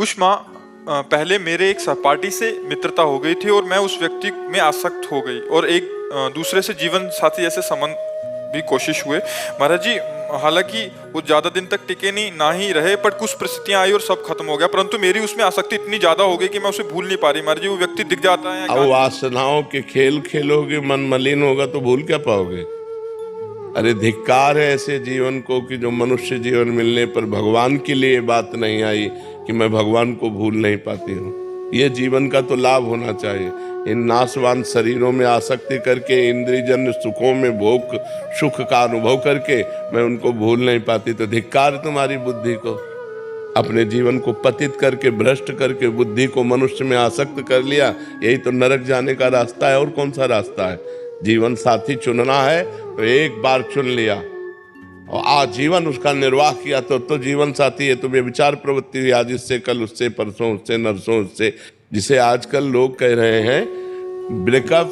कुछ माह पहले मेरे एक सहपाठी से मित्रता हो गई थी और मैं उस व्यक्ति में आसक्त हो गई और एक दूसरे से जीवन साथी जैसे संबंध भी कोशिश हुए महाराज जी। हालांकि वो ज्यादा दिन तक टिके नहीं ना ही रहे, पर कुछ परिस्थितियां आई और सब खत्म हो गया। परंतु मेरी उसमें आसक्ति इतनी ज्यादा हो गई कि मैं उसे भूल नहीं पा रही महाराज जी। वो व्यक्ति दिख जाता है। अब वासनाओं के खेल खेलोगे, मन मलिन होगा तो भूल क्या पाओगे। अरे धिक्कार है ऐसे जीवन को कि जो मनुष्य जीवन मिलने पर भगवान के लिए बात नहीं आई कि मैं भगवान को भूल नहीं पाती हूँ। ये जीवन का तो लाभ होना चाहिए। इन नाशवान शरीरों में आसक्ति करके, इंद्रियजन्य सुखों में भोग सुख का अनुभव करके मैं उनको भूल नहीं पाती, तो धिक्कार तुम्हारी बुद्धि को। अपने जीवन को पतित करके, भ्रष्ट करके बुद्धि को मनुष्य में आसक्त कर लिया। यही तो नरक जाने का रास्ता है। और कौन सा रास्ता है? जीवन साथी चुनना है तो एक बार चुन लिया और आजीवन उसका निर्वाह किया तो जीवन साथी है। तो व्यभिचार प्रवृत्ति हुई आज इससे, कल उससे, परसों उससे, नरसों उससे, जिसे आजकल लोग कह रहे हैं ब्रेकअप,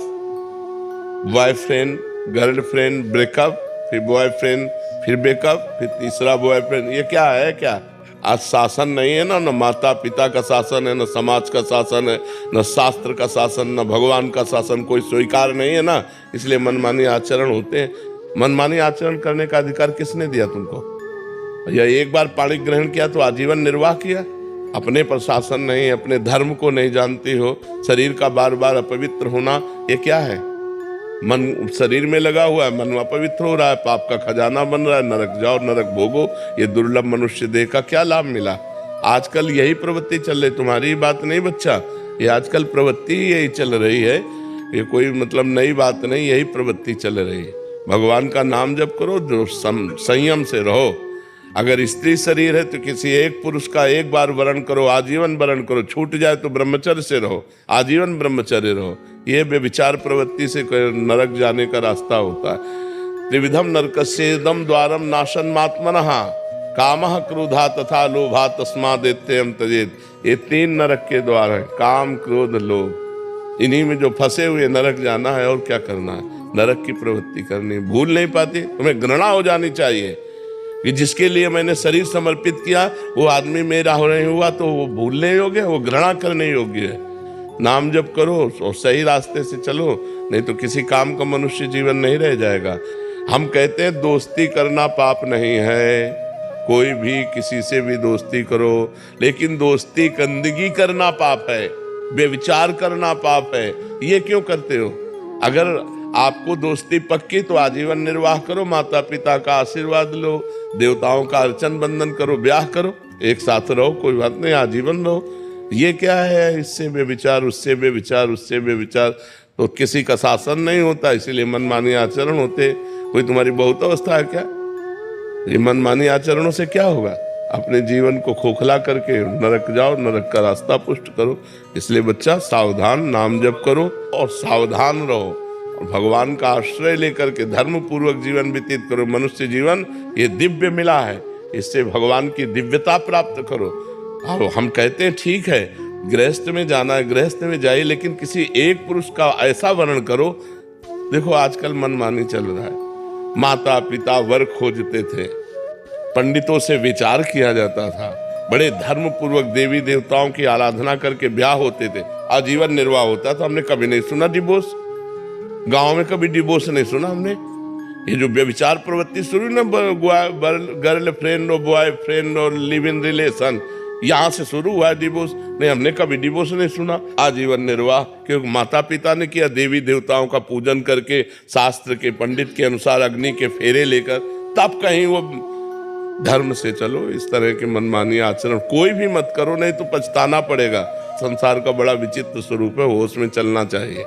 बॉयफ्रेंड गर्लफ्रेंड, ब्रेकअप, फिर बॉयफ्रेंड, फिर ब्रेकअप, फिर तीसरा बॉयफ्रेंड। ये क्या है? क्या आज शासन नहीं है ना? न माता पिता का शासन है, न समाज का शासन है, न शास्त्र का शासन, न भगवान का शासन कोई स्वीकार नहीं है ना। इसलिए मनमानी आचरण होते हैं। मनमानी आचरण करने का अधिकार किसने दिया तुमको? या एक बार पाणी ग्रहण किया तो आजीवन निर्वाह किया? अपने पर शासन नहीं, अपने धर्म को नहीं जानती हो, शरीर का बार बार अपवित्र होना, ये क्या है? मन शरीर में लगा हुआ है, मन अपवित्र हो रहा है, पाप का खजाना बन रहा है। नरक जाओ, नरक भोगो। ये दुर्लभ मनुष्य देह का क्या लाभ मिला? आजकल यही प्रवृत्ति चल रही। तुम्हारी बात नहीं बच्चा, ये आजकल प्रवृत्ति यही चल रही है। ये कोई मतलब नई बात नहीं, यही प्रवृत्ति चल रही है। भगवान का नाम जप करो, जो संयम से रहो। अगर स्त्री शरीर है तो किसी एक पुरुष का एक बार वरण करो, आजीवन वरण करो। छूट जाए तो ब्रह्मचर्य से रहो, आजीवन ब्रह्मचर्य रहो। ये व्यभिचार प्रवृत्ति से नरक जाने का रास्ता होता है। त्रिविधम नरकस्येदम द्वारम नाशनमात्मनः कामः क्रोधा तथा लोभा तस्मादेत्ययं त्यजेत्। ये 3 नरक के द्वार हैं, काम, क्रोध, लोभ। इन्हीं में जो फंसे हुए नरक जाना है। और क्या करना है? नरक की प्रवृत्ति करनी। भूल नहीं पाती। तुम्हें घृणा हो जानी चाहिए कि जिसके लिए मैंने शरीर समर्पित किया वो आदमी मेरा हो नहीं हुआ तो वो भूलने योग्य, वो घृणा करने योग्य है। नाम जप करो और सही रास्ते से चलो, नहीं तो किसी काम का मनुष्य जीवन नहीं रह जाएगा। हम कहते हैं दोस्ती करना पाप नहीं है, कोई भी किसी से भी दोस्ती करो, लेकिन दोस्ती गंदगी करना पाप है, व्यभिचार करना पाप है। ये क्यों करते हो? अगर आपको दोस्ती पक्की तो आजीवन निर्वाह करो, माता पिता का आशीर्वाद लो, देवताओं का अर्चन बंदन करो, ब्याह करो, एक साथ रहो, कोई बात नहीं, आजीवन रहो। ये क्या है? इससे बेविचार, उससे बेविचार, उससे बेविचार, तो किसी का शासन नहीं होता, इसीलिए मनमानी आचरण होते। कोई तुम्हारी बहुत अवस्था है क्या? ये मनमानी आचरणों से क्या होगा? अपने जीवन को खोखला करके नरक जाओ, नरक का रास्ता पुष्ट करो। इसलिए बच्चा सावधान, नाम जप करो और सावधान रहो। भगवान का आश्रय लेकर के धर्म पूर्वक जीवन व्यतीत करो। मनुष्य जीवन ये दिव्य मिला है, इससे भगवान की दिव्यता प्राप्त करो। अब हम कहते हैं ठीक है गृहस्थ में जाना है, गृहस्थ में जाइए, लेकिन किसी एक पुरुष का ऐसा वर्णन करो। देखो आजकल मनमानी चल रहा है। माता पिता वर खोजते थे, पंडितों से विचार किया जाता था, बड़े धर्म पूर्वक देवी देवताओं की आराधना करके ब्याह होते थे, आजीवन निर्वाह होता था। हमने कभी नहीं सुना डिवोर्स, गांव में कभी डिवोर्स नहीं सुना हमने। ये जो व्यभिचार प्रवृत्ति शुरू ना, गर्लफ्रेंड और बॉयफ्रेंड और लिव इन रिलेशन, यहाँ से शुरू हुआ है डिवोर्स। नहीं, हमने कभी डिवोर्स नहीं सुना। आजीवन निर्वाह, क्योंकि माता पिता ने किया, देवी देवताओं का पूजन करके, शास्त्र के पंडित के अनुसार अग्नि के फेरे लेकर, तब कहीं वो धर्म से चलो। इस तरह के मनमानी आचरण कोई भी मत करो, नहीं तो पछताना पड़ेगा। संसार का बड़ा विचित्र स्वरूप है, होश में चलना चाहिए।